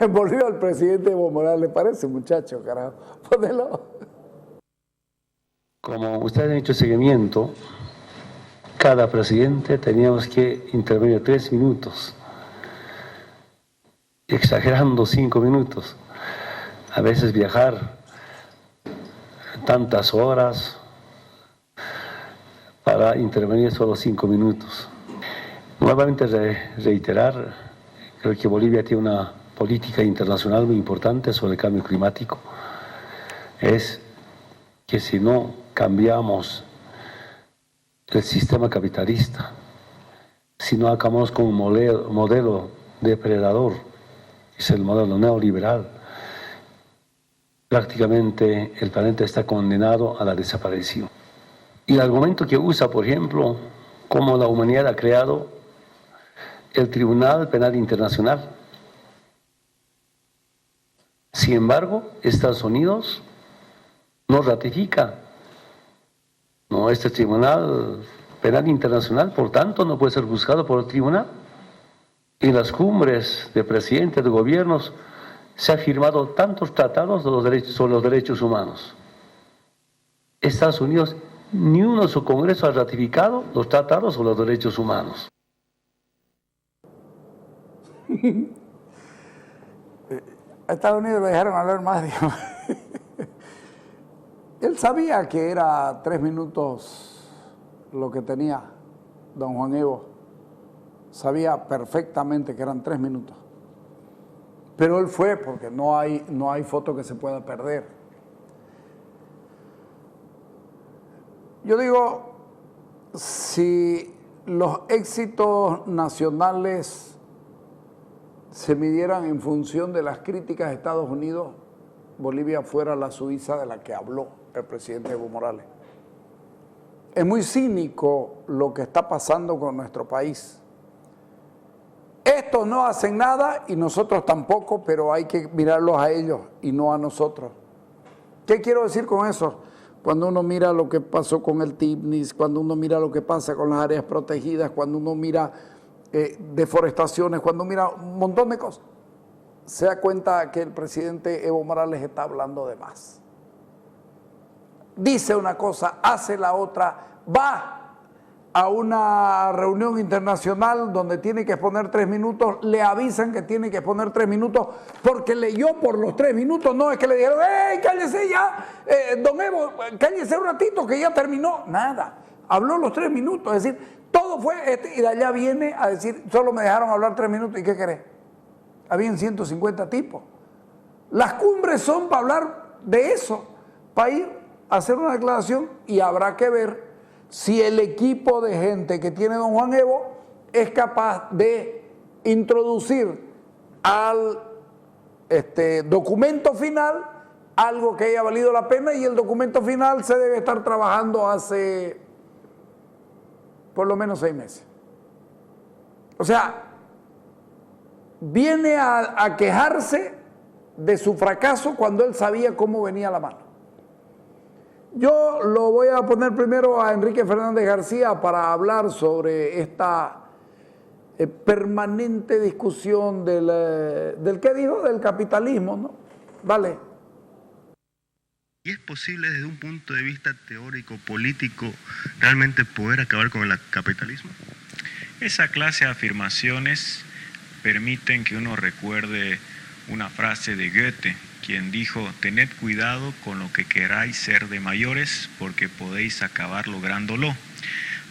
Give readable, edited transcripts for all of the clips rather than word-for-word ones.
Volvió al presidente Evo Morales, parece muchacho, carajo. Ponelo. Como ustedes han hecho seguimiento, cada presidente teníamos que intervenir 3 minutos, exagerando 5 minutos. A veces viajar tantas horas para intervenir solo 5 minutos. Nuevamente reiterar, creo que Bolivia tiene una política internacional muy importante sobre el cambio climático. Es que si no cambiamos el sistema capitalista, si no acabamos con un modelo depredador, es el modelo neoliberal, prácticamente el planeta está condenado a la desaparición. Y el argumento que usa, por ejemplo, cómo la humanidad ha creado el Tribunal Penal Internacional. Sin embargo, Estados Unidos no ratifica este Tribunal Penal Internacional, por tanto, no puede ser juzgado por el tribunal. En las cumbres de presidentes de gobiernos se han firmado tantos tratados sobre los derechos humanos. Estados Unidos, ni uno de su Congreso ha ratificado los tratados sobre los derechos humanos. A Estados Unidos lo dejaron hablar más, digamos. Él sabía que era 3 minutos lo que tenía don Juan Evo. Sabía perfectamente que eran 3 minutos. Pero él fue porque no hay foto que se pueda perder. Yo digo, si los éxitos nacionales se midieran en función de las críticas de Estados Unidos, Bolivia fuera la Suiza de la que habló el presidente Evo Morales. Es muy cínico lo que está pasando con nuestro país. Estos no hacen nada y nosotros tampoco, pero hay que mirarlos a ellos y no a nosotros. ¿Qué quiero decir con eso? Cuando uno mira lo que pasó con el TIPNIS, cuando uno mira lo que pasa con las áreas protegidas, cuando uno mira deforestaciones, cuando mira un montón de cosas, se da cuenta que el presidente Evo Morales está hablando de más. Dice una cosa, hace la otra, va a una reunión internacional donde tiene que exponer 3 minutos, le avisan que tiene que exponer 3 minutos porque leyó por los 3 minutos, no es que le dijeron, ¡hey, cállese ya, don Evo, cállese un ratito que ya terminó! Nada, habló los 3 minutos, es decir, todo fue, y de allá viene a decir, solo me dejaron hablar 3 minutos, ¿y qué querés? Habían 150 tipos. Las cumbres son para hablar de eso, para ir a hacer una declaración, y habrá que ver si el equipo de gente que tiene don Juan Evo es capaz de introducir al documento final algo que haya valido la pena, y el documento final se debe estar trabajando hace por lo menos 6 meses. O sea, viene a quejarse de su fracaso cuando él sabía cómo venía la mano. Yo lo voy a poner primero a Enrique Fernández García para hablar sobre esta permanente discusión del ¿qué dijo? Del capitalismo, ¿no? Vale. ¿Y es posible desde un punto de vista teórico, político, realmente poder acabar con el capitalismo? Esa clase de afirmaciones permiten que uno recuerde una frase de Goethe, quien dijo: tened cuidado con lo que queráis ser de mayores, porque podéis acabar lográndolo.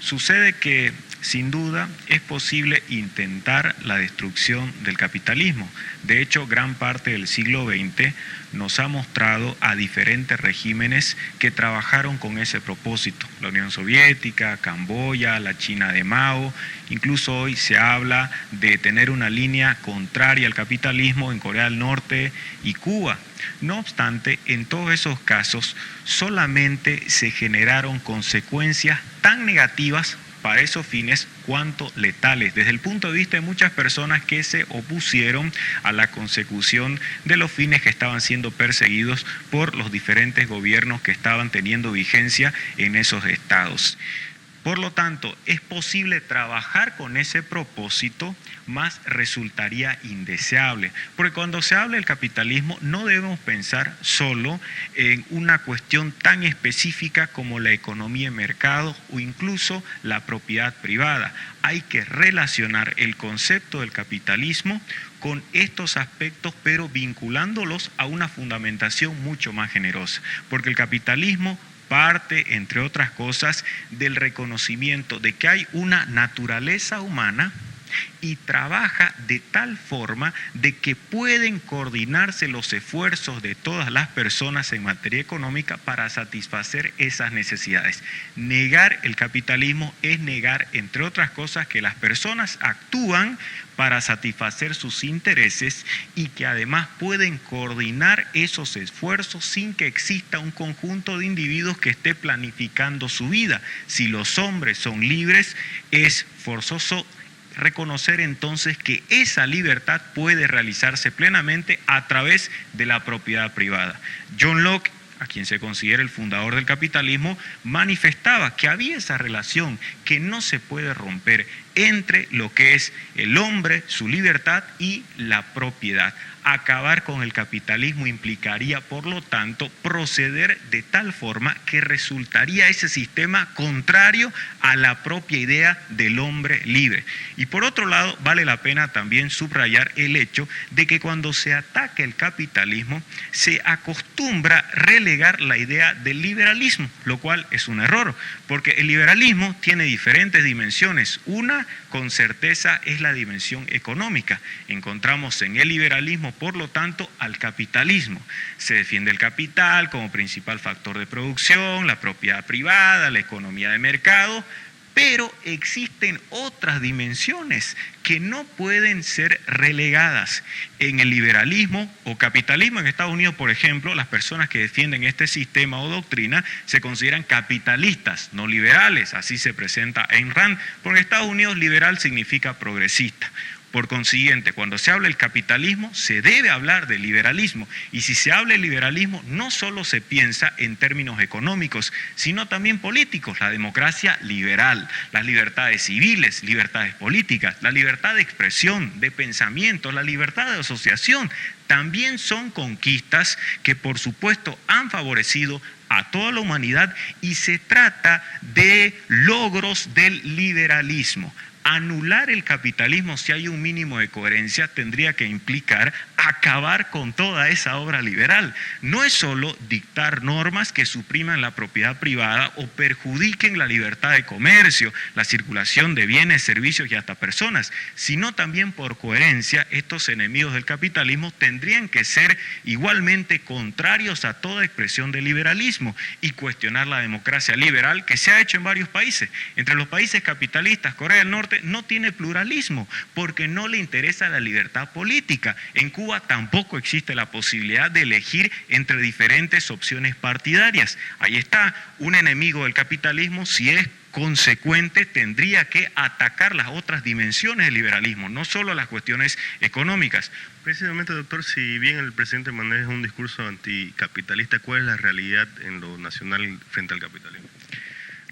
Sucede que, sin duda, es posible intentar la destrucción del capitalismo. De hecho, gran parte del siglo XX nos ha mostrado a diferentes regímenes que trabajaron con ese propósito. La Unión Soviética, Camboya, la China de Mao, incluso hoy se habla de tener una línea contraria al capitalismo en Corea del Norte y Cuba. No obstante, en todos esos casos solamente se generaron consecuencias tan negativas para esos fines cuanto letales, desde el punto de vista de muchas personas que se opusieron a la consecución de los fines que estaban siendo perseguidos por los diferentes gobiernos que estaban teniendo vigencia en esos estados. Por lo tanto, es posible trabajar con ese propósito, más resultaría indeseable. Porque cuando se habla del capitalismo no debemos pensar solo en una cuestión tan específica como la economía de mercado o incluso la propiedad privada. Hay que relacionar el concepto del capitalismo con estos aspectos, pero vinculándolos a una fundamentación mucho más generosa. Porque el capitalismo parte, entre otras cosas, del reconocimiento de que hay una naturaleza humana y trabaja de tal forma de que pueden coordinarse los esfuerzos de todas las personas en materia económica para satisfacer esas necesidades. Negar el capitalismo es negar, entre otras cosas, que las personas actúan para satisfacer sus intereses y que además pueden coordinar esos esfuerzos sin que exista un conjunto de individuos que esté planificando su vida. Si los hombres son libres, es forzoso reconocer entonces que esa libertad puede realizarse plenamente a través de la propiedad privada. John Locke, a quien se considera el fundador del capitalismo, manifestaba que había esa relación que no se puede romper entre lo que es el hombre, su libertad y la propiedad. Acabar con el capitalismo implicaría, por lo tanto, proceder de tal forma que resultaría ese sistema contrario a la propia idea del hombre libre. Y por otro lado, vale la pena también subrayar el hecho de que cuando se ataca el capitalismo, se acostumbra relegar la idea del liberalismo, lo cual es un error, porque el liberalismo tiene diferentes dimensiones. Una, con certeza, es la dimensión económica. Encontramos en el liberalismo, por lo tanto, al capitalismo. Se defiende el capital como principal factor de producción, la propiedad privada, la economía de mercado, pero existen otras dimensiones que no pueden ser relegadas. En el liberalismo o capitalismo en Estados Unidos, por ejemplo, las personas que defienden este sistema o doctrina se consideran capitalistas, no liberales. Así se presenta Ayn Rand, porque en Estados Unidos liberal significa progresista. Por consiguiente, cuando se habla del capitalismo, se debe hablar del liberalismo. Y si se habla del liberalismo, no solo se piensa en términos económicos, sino también políticos. La democracia liberal, las libertades civiles, libertades políticas, la libertad de expresión, de pensamiento, la libertad de asociación, también son conquistas que, por supuesto, han favorecido a toda la humanidad y se trata de logros del liberalismo. Anular el capitalismo, si hay un mínimo de coherencia, tendría que implicar acabar con toda esa obra liberal. No es solo dictar normas que supriman la propiedad privada o perjudiquen la libertad de comercio, la circulación de bienes, servicios y hasta personas, sino también por coherencia, estos enemigos del capitalismo tendrían que ser igualmente contrarios a toda expresión de liberalismo y cuestionar la democracia liberal que se ha hecho en varios países. Entre los países capitalistas, Corea del Norte no tiene pluralismo porque no le interesa la libertad política. En Cuba tampoco existe la posibilidad de elegir entre diferentes opciones partidarias. Ahí está, un enemigo del capitalismo, si es consecuente, tendría que atacar las otras dimensiones del liberalismo, no solo las cuestiones económicas. Precisamente, doctor, si bien el presidente maneja un discurso anticapitalista, ¿cuál es la realidad en lo nacional frente al capitalismo?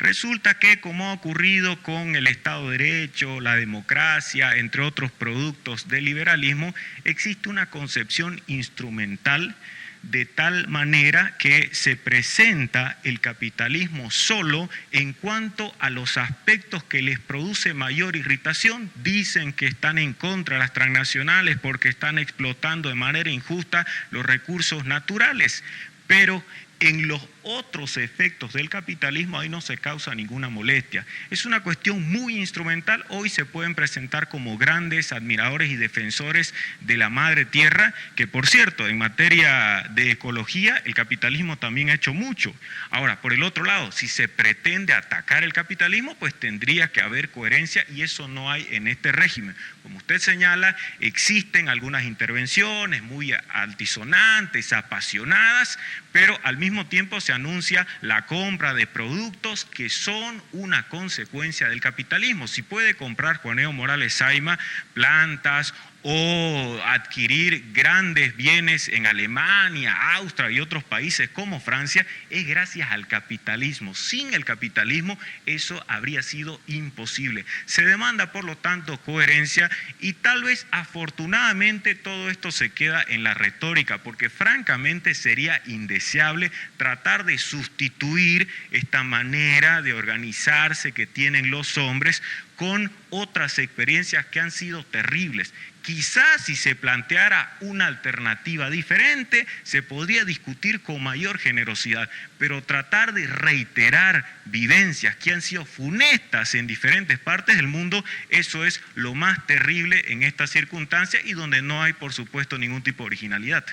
Resulta que, como ha ocurrido con el Estado de Derecho, la democracia, entre otros productos del liberalismo, existe una concepción instrumental de tal manera que se presenta el capitalismo solo en cuanto a los aspectos que les produce mayor irritación. Dicen que están en contra de las transnacionales porque están explotando de manera injusta los recursos naturales, pero en los otros efectos del capitalismo ahí no se causa ninguna molestia. Es una cuestión muy instrumental. Hoy se pueden presentar como grandes admiradores y defensores de la madre tierra, que por cierto, en materia de ecología, el capitalismo también ha hecho mucho. Ahora, por el otro lado, si se pretende atacar el capitalismo, pues tendría que haber coherencia y eso no hay en este régimen. Como usted señala, existen algunas intervenciones muy altisonantes, apasionadas, pero al mismo tiempo se anuncia la compra de productos que son una consecuencia del capitalismo. Si puede comprar Juan Evo Morales Saima plantas o adquirir grandes bienes en Alemania, Austria y otros países como Francia, es gracias al capitalismo. Sin el capitalismo eso habría sido imposible. Se demanda, por lo tanto, coherencia y tal vez afortunadamente todo esto se queda en la retórica, porque francamente sería indeseable tratar de sustituir esta manera de organizarse que tienen los hombres con otras experiencias que han sido terribles. Quizás si se planteara una alternativa diferente, se podría discutir con mayor generosidad, pero tratar de reiterar vivencias que han sido funestas en diferentes partes del mundo, eso es lo más terrible en estas circunstancias y donde no hay, por supuesto, ningún tipo de originalidad.